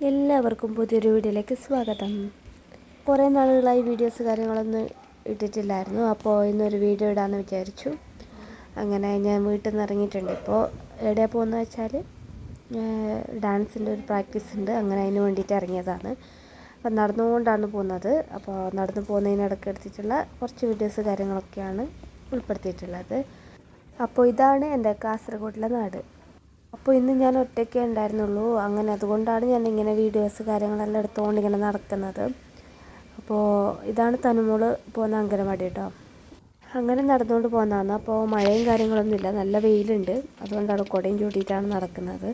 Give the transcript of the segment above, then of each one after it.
എല്ലാവർക്കും പുതിയൊരു വീഡിയോയിലേക്ക് സ്വാഗതം. കുറേ നാളുകളായി വീഡിയോസ് കാര്യങ്ങളൊന്നും ഇട്ടിട്ടില്ലായിരുന്നു. അപ്പോൾ ഇന്നൊരു വീഡിയോ ഇടാമെന്ന് വിചാരിച്ചു. അങ്ങനെ ഞാൻ വീട്ടിൽ നിന്ന് ഇറങ്ങിയിട്ടുണ്ട്. ഇപ്പോൾ എവിടെയാണ് പോകുന്നത് വെച്ചാൽ ഡാൻസിൻ്റെ ഒരു പ്രാക്ടീസ് ഉണ്ട്. അങ്ങനെ അതിന് വേണ്ടിയിട്ട് ഇറങ്ങിയതാണ്. അപ്പോൾ നടന്നുകൊണ്ടാണ് പോകുന്നത്. അപ്പോൾ നടന്നു പോകുന്നതിനിടയ്ക്ക് എടുത്തിട്ടുള്ള കുറച്ച് വീഡിയോസ് കാര്യങ്ങളൊക്കെയാണ് ഉൾപ്പെടുത്തിയിട്ടുള്ളത്. അപ്പോൾ ഇതാണ് എൻ്റെ കാസർഗോഡിലെ നാട്. അപ്പോൾ ഇന്ന് ഞാൻ ഒറ്റയ്ക്കേ ഉണ്ടായിരുന്നുള്ളൂ. അങ്ങനെ അതുകൊണ്ടാണ് ഞാൻ ഇങ്ങനെ വീഡിയോസ് കാര്യങ്ങളെല്ലാം എടുത്തുകൊണ്ട് ഇങ്ങനെ നടക്കുന്നത്. അപ്പോൾ ഇതാണ് തനുമോള് പോകുന്ന അംഗനവാടി കേട്ടോ. അങ്ങനെ നടന്നുകൊണ്ട് പോകുന്നതാണ്. അപ്പോൾ മഴയും കാര്യങ്ങളൊന്നുമില്ല, നല്ല വെയിലുണ്ട്. അതുകൊണ്ടാണ് കുടയും ചൂടിയിട്ടാണ് നടക്കുന്നത്.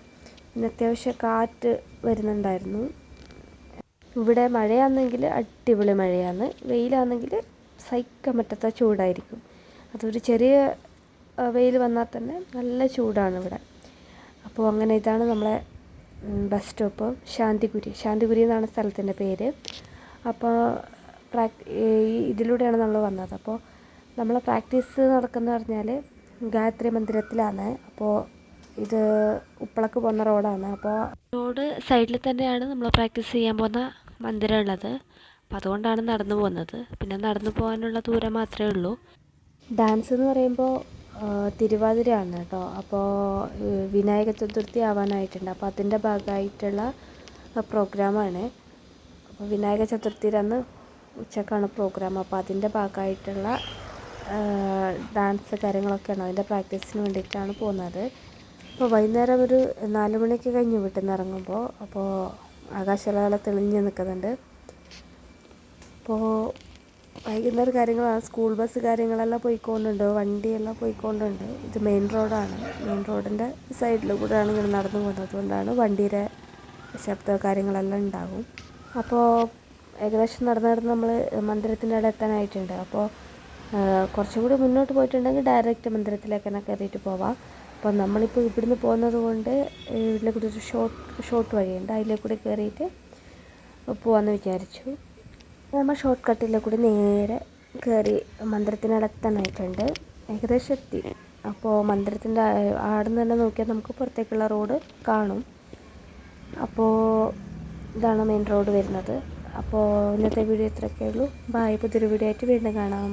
പിന്നെ അത്യാവശ്യം കാറ്റ് വരുന്നുണ്ടായിരുന്നു. ഇവിടെ മഴയാണെങ്കിൽ അടിപൊളി മഴയാണ്, വെയിലാണെങ്കിൽ സഹിക്കാൻ പറ്റാത്ത ചൂടായിരിക്കും. അതൊരു ചെറിയ വെയിൽ വന്നാൽ തന്നെ നല്ല ചൂടാണ് ഇവിടെ. അപ്പോൾ അങ്ങനെ ഇതാണ് നമ്മളെ ബസ് സ്റ്റോപ്പ്, ശാന്തിഗുരി എന്നാണ് സ്ഥലത്തിൻ്റെ പേര്. അപ്പോൾ ഇതിലൂടെയാണ് നമ്മൾ വന്നത്. അപ്പോൾ നമ്മളെ പ്രാക്ടീസ് നടക്കുന്നത് പറഞ്ഞാൽ ഗായത്രി മന്ദിരത്തിലാണ്. അപ്പോൾ ഇത് ഉപ്പളക്ക് പോകുന്ന റോഡാണ്. അപ്പോൾ റോഡ് സൈഡിൽ തന്നെയാണ് നമ്മൾ പ്രാക്ടീസ് ചെയ്യാൻ പോകുന്ന മന്ദിരം ഉള്ളത്. അപ്പോൾ അതുകൊണ്ടാണ് നടന്നു പോകുന്നത്. പിന്നെ നടന്നു പോകാനുള്ള ദൂരം മാത്രമേ ഉള്ളൂ. ഡാൻസ് എന്ന് പറയുമ്പോൾ തിരുവാതിരയാണ് കേട്ടോ. അപ്പോൾ വിനായക ചതുർത്ഥി ആവാനായിട്ടുണ്ട്. അപ്പോൾ അതിൻ്റെ ഭാഗമായിട്ടുള്ള പ്രോഗ്രാമാണ്. അപ്പോൾ വിനായക ചതുർത്ഥിയുടെ അന്ന് ഉച്ചക്കാണ് പ്രോഗ്രാം. അപ്പോൾ അതിൻ്റെ ഭാഗമായിട്ടുള്ള ഡാൻസ് കാര്യങ്ങളൊക്കെയാണ്. അതിൻ്റെ പ്രാക്ടീസിന് വേണ്ടിയിട്ടാണ് പോകുന്നത്. അപ്പോൾ വൈകുന്നേരം ഒരു 4 മണിക്ക് കഴിഞ്ഞ് വീട്ടിൽ നിന്ന് ഇറങ്ങുമ്പോൾ അപ്പോൾ ആകാശമെല്ലാം തെളിഞ്ഞ് നിൽക്കുന്നുണ്ട്. അപ്പോൾ വൈകുന്നേരം കാര്യങ്ങളാണ്. സ്കൂൾ ബസ് കാര്യങ്ങളെല്ലാം പോയിക്കൊണ്ടുണ്ട്, വണ്ടിയെല്ലാം പോയിക്കൊണ്ടുണ്ട്. ഇത് മെയിൻ റോഡാണ്. മെയിൻ റോഡിൻ്റെ സൈഡിൽ കൂടെയാണ് ഇങ്ങനെ നടന്നു പോകുന്നത്. അതുകൊണ്ടാണ് വണ്ടിയുടെ ശബ്ദ കാര്യങ്ങളെല്ലാം ഉണ്ടാകും. അപ്പോൾ ഏകദേശം നടന്ന് നമ്മൾ മന്ദിരത്തിൻ്റെ അവിടെ എത്താനായിട്ടുണ്ട്. അപ്പോൾ കുറച്ചും കൂടി മുന്നോട്ട് പോയിട്ടുണ്ടെങ്കിൽ ഡയറക്റ്റ് മന്ദിരത്തിലേക്ക് തന്നെ കയറിയിട്ട് പോവാം. അപ്പോൾ നമ്മളിപ്പോൾ ഇവിടുന്ന് പോകുന്നത് കൊണ്ട് ഇതിലെ കൂടി ഒരു ഷോർട്ട് വഴിയുണ്ട്, അതിലേക്ക് കൂടി കയറിയിട്ട് പോകാമെന്ന് വിചാരിച്ചു. നമ്മൾ ഷോർട്ട് കട്ടിലെ കൂടി നേരെ കയറി മന്ദിരത്തിനടുത്താനായിട്ടുണ്ട്. ഏകദേശം എത്തി. അപ്പോൾ മന്ദിരത്തിൻ്റെ അവിടെ നിന്ന് തന്നെ നോക്കിയാൽ നമുക്ക് പുറത്തേക്കുള്ള റോഡ് കാണും. അപ്പോൾ ഇതാണ് മെയിൻ റോഡ് വരുന്നത്. അപ്പോൾ ഇന്നത്തെ വീഡിയോ ഇത്രയൊക്കെ ഉള്ളൂ. ബായ്. പുതിയൊരു വീഡിയോ ആയിട്ട് വീണ്ടും കാണാം.